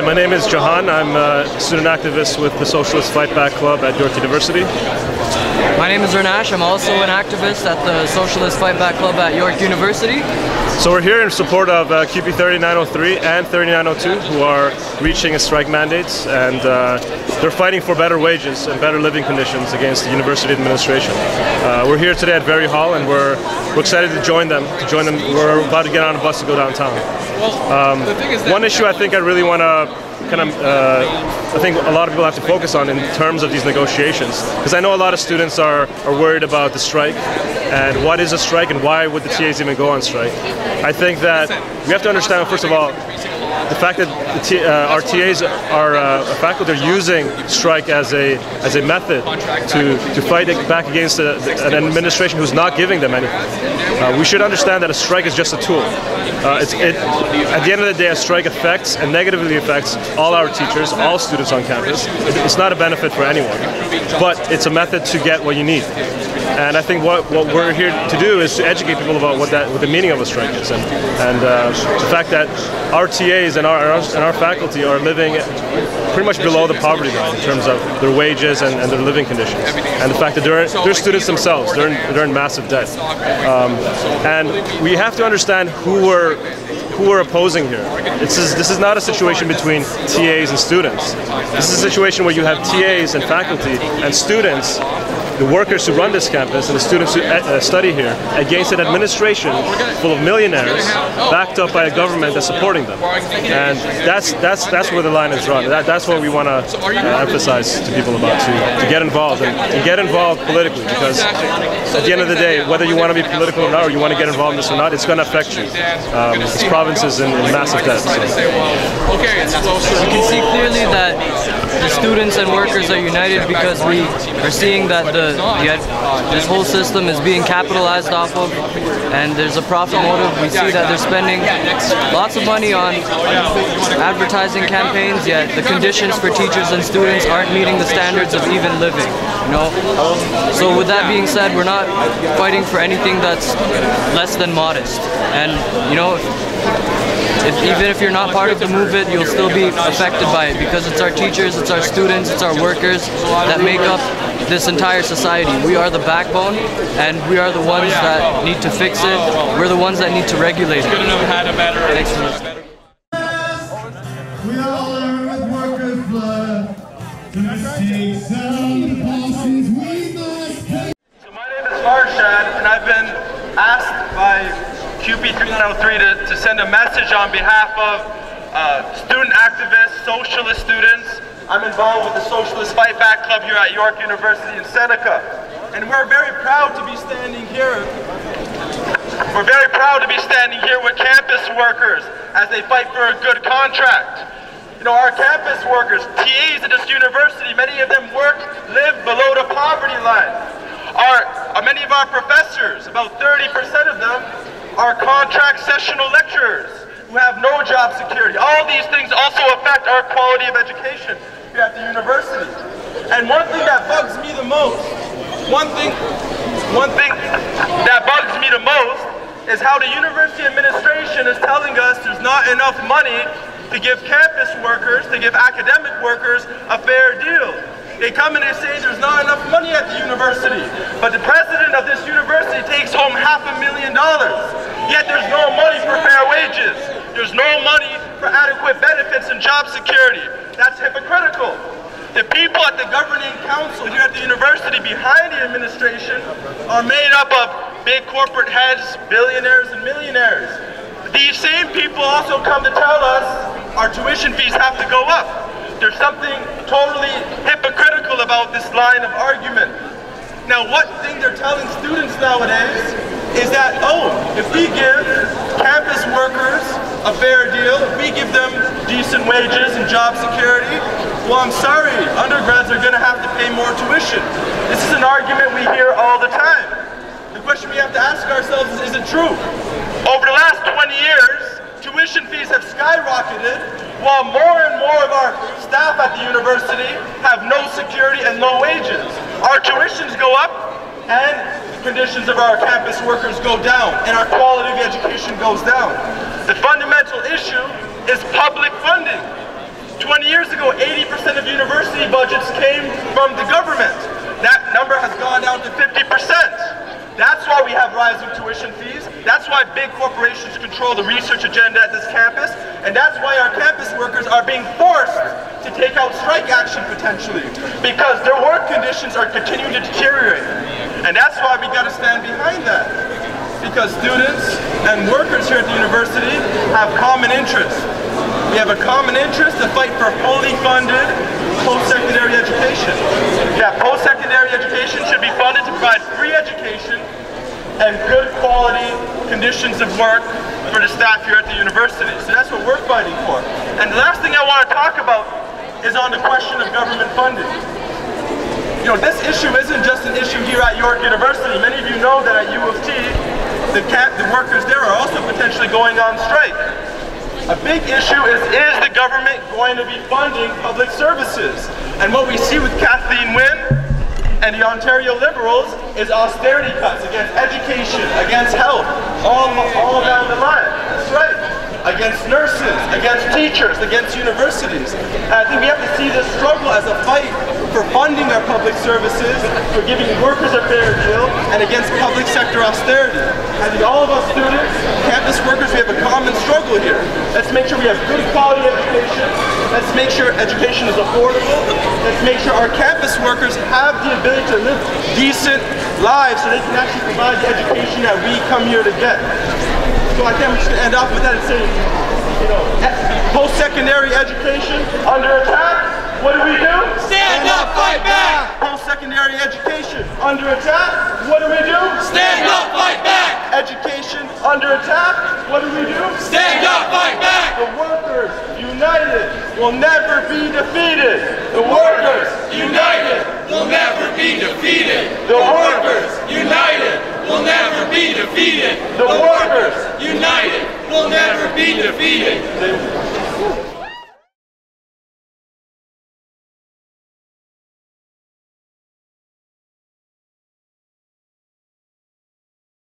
my name is Jahan. I'm a student activist with the Socialist Fightback Club at York University. My name is Ranash. I'm also an activist at the Socialist Fightback Club at York University. So we're here in support of CUPE 3903 and 3902, who are reaching strike mandates, and they're fighting for better wages and better living conditions against the university administration. We're here today at Febuary Hall, and we're excited to join them. We're about to get on a bus to go downtown. One issue I think I really want to I think a lot of people have to focus on in terms of these negotiations, because I know a lot of students are worried about the strike and what is a strike and why would the TAs even go on strike. I think that we have to understand, first of all, the fact that our TAs are faculty are using strike as a method to fight back against an administration who's not giving them anything. We should understand that a strike is just a tool. At the end of the day, a strike affects and negatively affects all our teachers, all students on campus. It's not a benefit for anyone, but it's a method to get what you need. And I think what we're here to do is to educate people about what the meaning of a strike is, and the fact that our TAs and our faculty are living pretty much below the poverty line in terms of their wages and their living conditions, and the fact that they're students themselves, they're in massive debt. And we have to understand who we're opposing here. This is not a situation between TAs and students. This is a situation where you have TAs and faculty and students, the workers who run this campus and the students who study here, against an administration full of millionaires backed up by a government that's supporting them. And that's where the line is drawn. That's what we want to emphasize to people about, to get involved and get involved politically, because at the end of the day, whether you want to be political or not, or you want to get involved in this or not, it's going to affect you. This province is in massive debt. So. You can see clearly that the students and workers are united because we are seeing that this whole system is being capitalized off of, and there's a profit motive. We see that they're spending lots of money on advertising campaigns, yet the conditions for teachers and students aren't meeting the standards of even living. So with that being said, we're not fighting for anything that's less than modest. And even if you're not part of the movement, you'll still be affected by it, because it's our teachers, it's our students, it's our workers that make up this entire society. We are the backbone, and we are the ones that need to fix it. We're the ones that need to regulate it. Thanks for listening. We all earn with workers' blood. To mistake some policies we must take. So my name is Farshad, and I've been asked by CUPE 3903 to send a message on behalf of student activists, socialist students. I'm involved with the Socialist Fightback Club here at York University in Seneca. And we're very proud to be standing here. We're very proud to be standing here with campus workers as they fight for a good contract. Our campus workers, TAs at this university, many of them live below the poverty line. Many of our professors, about 30% of them, are contract sessional lecturers who have no job security. All these things also affect our quality of education here at the university. And one thing that bugs me the most, is how the university administration is telling us there's not enough money to give campus workers, to give academic workers a fair deal. They come and they say there's not enough money at the university, but the president of this university takes home $500,000. Yet there's no money for fair wages. There's no money for adequate benefits and job security. That's hypocritical. The people at the governing council here at the university behind the administration are made up of big corporate heads, billionaires and millionaires. These same people also come to tell us our tuition fees have to go up. There's something totally hypocritical about this line of argument. Now, what thing they're telling students nowadays is that, if we give campus workers a fair deal, if we give them decent wages and job security, well, I'm sorry, undergrads are going to have to pay more tuition. This is an argument we hear all the time. The question we have to ask ourselves is it true? Over the last 20 years, tuition fees have skyrocketed, while more and more of our staff at the university have no security and low wages. Our tuitions go up, and the conditions of our campus workers go down, and our quality of education goes down. The fundamental issue is public funding. 20 years ago, 80% of university budgets came from the government. That number has gone down to 50%. That's why we have rising tuition fees. That's why big corporations control the research agenda at this campus. And that's why our campus workers are being forced to take out strike action potentially, because their work conditions are continuing to deteriorate. And that's why we got to stand behind that. Because students and workers here at the university have common interests. We have a common interest to fight for fully funded post-secondary education. Yeah, post-secondary education should be funded to provide free education and good quality conditions of work for the staff here at the university. So that's what we're fighting for. And the last thing I want to talk about is on the question of government funding. You know, this issue isn't just an issue here at York University. Many of you know that at U of T, the workers there are also potentially going on strike. A big issue is the government going to be funding public services? And what we see with Kathleen Wynne and the Ontario Liberals is austerity cuts against education, against health, all down the line. That's right. Against nurses, against teachers, against universities. And I think we have to see this struggle as a fight for funding our public services, for giving workers a fair deal, and against public sector austerity. I think all of us students, campus workers, we have a common struggle here. Let's make sure we have good quality education. Let's make sure education is affordable. Let's make sure our campus workers have the ability to live decent lives so they can actually provide the education that we come here to get. So I think I'm just going to end off with that and say, you know, post-secondary education under attack, what do? Stand up, fight back! Post-secondary education under attack, what do? Stand up, fight back! Education under attack, what do? Stand up, fight back! The workers united will never be defeated. The workers united will never be defeated. The workers united will never be defeated. The workers united will never be defeated.